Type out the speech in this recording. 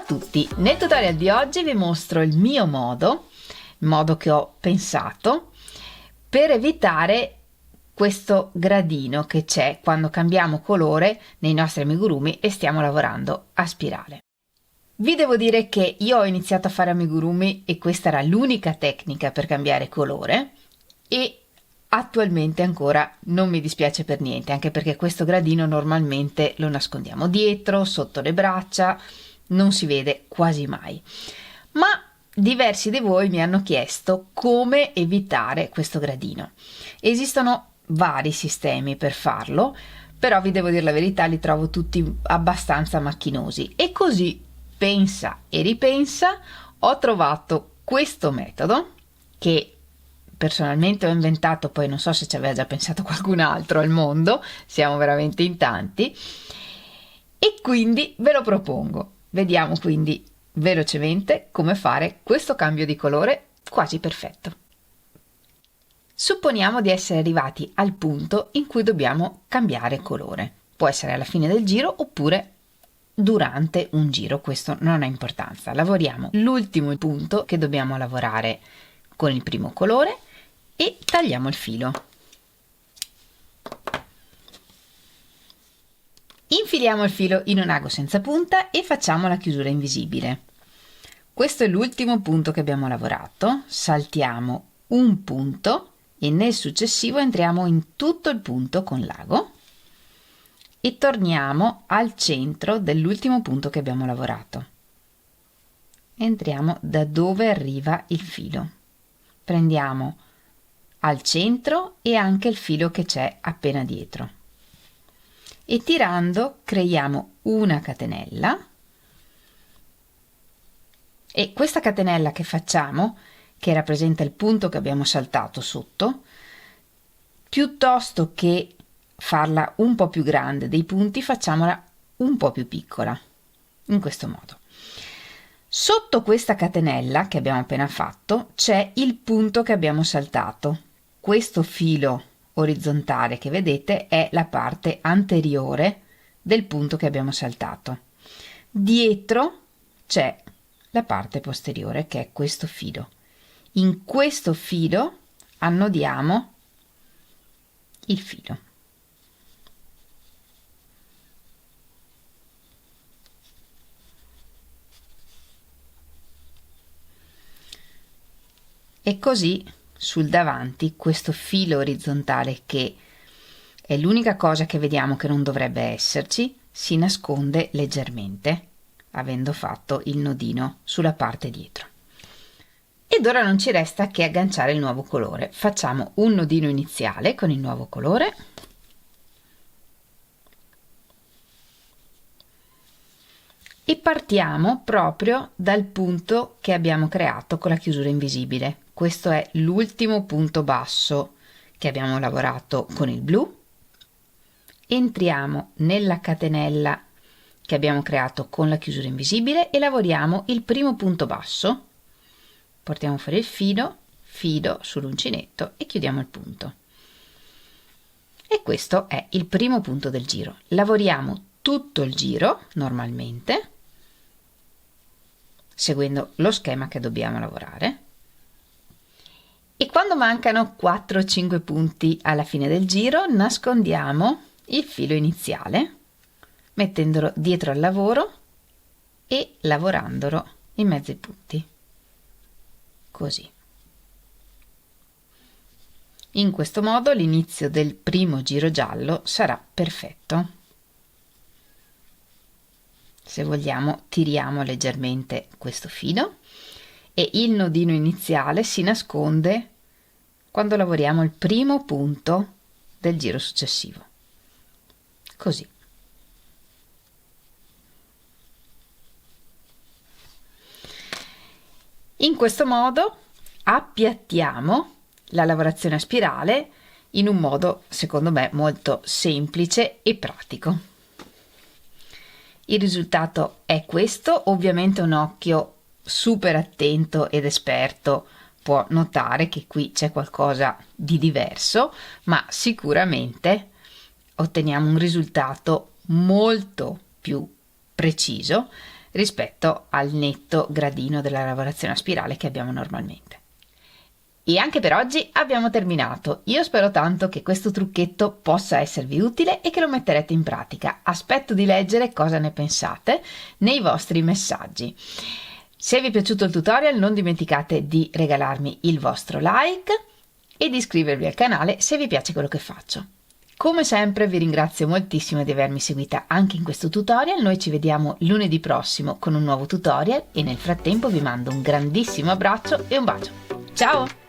tutti, nel tutorial di oggi vi mostro il mio modo, il modo che ho pensato per evitare questo gradino che c'è quando cambiamo colore nei nostri amigurumi e stiamo lavorando a spirale. Vi devo dire che io ho iniziato a fare amigurumi e questa era l'unica tecnica per cambiare colore e attualmente ancora non mi dispiace per niente, anche perché questo gradino normalmente lo nascondiamo dietro, sotto le braccia, non si vede quasi mai. Ma diversi di voi mi hanno chiesto come evitare questo gradino. Esistono vari sistemi per farlo, però vi devo dire la verità, li trovo tutti abbastanza macchinosi e così pensa e ripensa ho trovato questo metodo che personalmente ho inventato, poi non so se ci aveva già pensato qualcun altro al mondo, siamo veramente in tanti, e quindi ve lo propongo. Vediamo quindi velocemente come fare questo cambio di colore quasi perfetto. Supponiamo di essere arrivati al punto in cui dobbiamo cambiare colore. Può essere alla fine del giro oppure durante un giro, questo non ha importanza. Lavoriamo l'ultimo punto che dobbiamo lavorare con il primo colore e tagliamo il filo. Infiliamo il filo in un ago senza punta e facciamo la chiusura invisibile. Questo è l'ultimo punto che abbiamo lavorato, saltiamo un punto e nel successivo entriamo in tutto il punto con l'ago e torniamo al centro dell'ultimo punto che abbiamo lavorato. Entriamo da dove arriva il filo. Prendiamo al centro e anche il filo che c'è appena dietro. E tirando creiamo una catenella e questa catenella che facciamo, che rappresenta il punto che abbiamo saltato sotto, piuttosto che farla un po' più grande dei punti, facciamola un po' più piccola, in questo modo. Sotto questa catenella che abbiamo appena fatto c'è il punto che abbiamo saltato. Questo filo orizzontale che vedete è la parte anteriore del punto che abbiamo saltato. Dietro c'è la parte posteriore che è questo filo. In questo filo annodiamo il filo. E così sul davanti questo filo orizzontale, che è l'unica cosa che vediamo che non dovrebbe esserci, si nasconde leggermente avendo fatto il nodino sulla parte dietro. Ed ora non ci resta che agganciare il nuovo colore. Facciamo un nodino iniziale con il nuovo colore e partiamo proprio dal punto che abbiamo creato con la chiusura invisibile. Questo è l'ultimo punto basso che abbiamo lavorato con il blu. Entriamo nella catenella che abbiamo creato con la chiusura invisibile e lavoriamo il primo punto basso. Portiamo fuori il filo sull'uncinetto e chiudiamo il punto. E questo è il primo punto del giro. Lavoriamo tutto il giro normalmente, seguendo lo schema che dobbiamo lavorare. E quando mancano 4-5 punti alla fine del giro, nascondiamo il filo iniziale, mettendolo dietro al lavoro e lavorandolo in mezzo ai punti. Così. In questo modo l'inizio del primo giro giallo sarà perfetto. Se vogliamo tiriamo leggermente questo filo e il nodino iniziale si nasconde quando lavoriamo il primo punto del giro successivo. Così. In questo modo appiattiamo la lavorazione a spirale in un modo, secondo me, molto semplice e pratico. Il risultato è questo. Ovviamente un occhio super attento ed esperto può notare che qui c'è qualcosa di diverso, ma sicuramente otteniamo un risultato molto più preciso rispetto al netto gradino della lavorazione a spirale che abbiamo normalmente. E anche per oggi abbiamo terminato. Io spero tanto che questo trucchetto possa esservi utile e che lo metterete in pratica. Aspetto di leggere cosa ne pensate nei vostri messaggi. Se vi è piaciuto il tutorial non dimenticate di regalarmi il vostro like e di iscrivervi al canale se vi piace quello che faccio. Come sempre vi ringrazio moltissimo di avermi seguita anche in questo tutorial. Noi ci vediamo lunedì prossimo con un nuovo tutorial e nel frattempo vi mando un grandissimo abbraccio e un bacio. Ciao!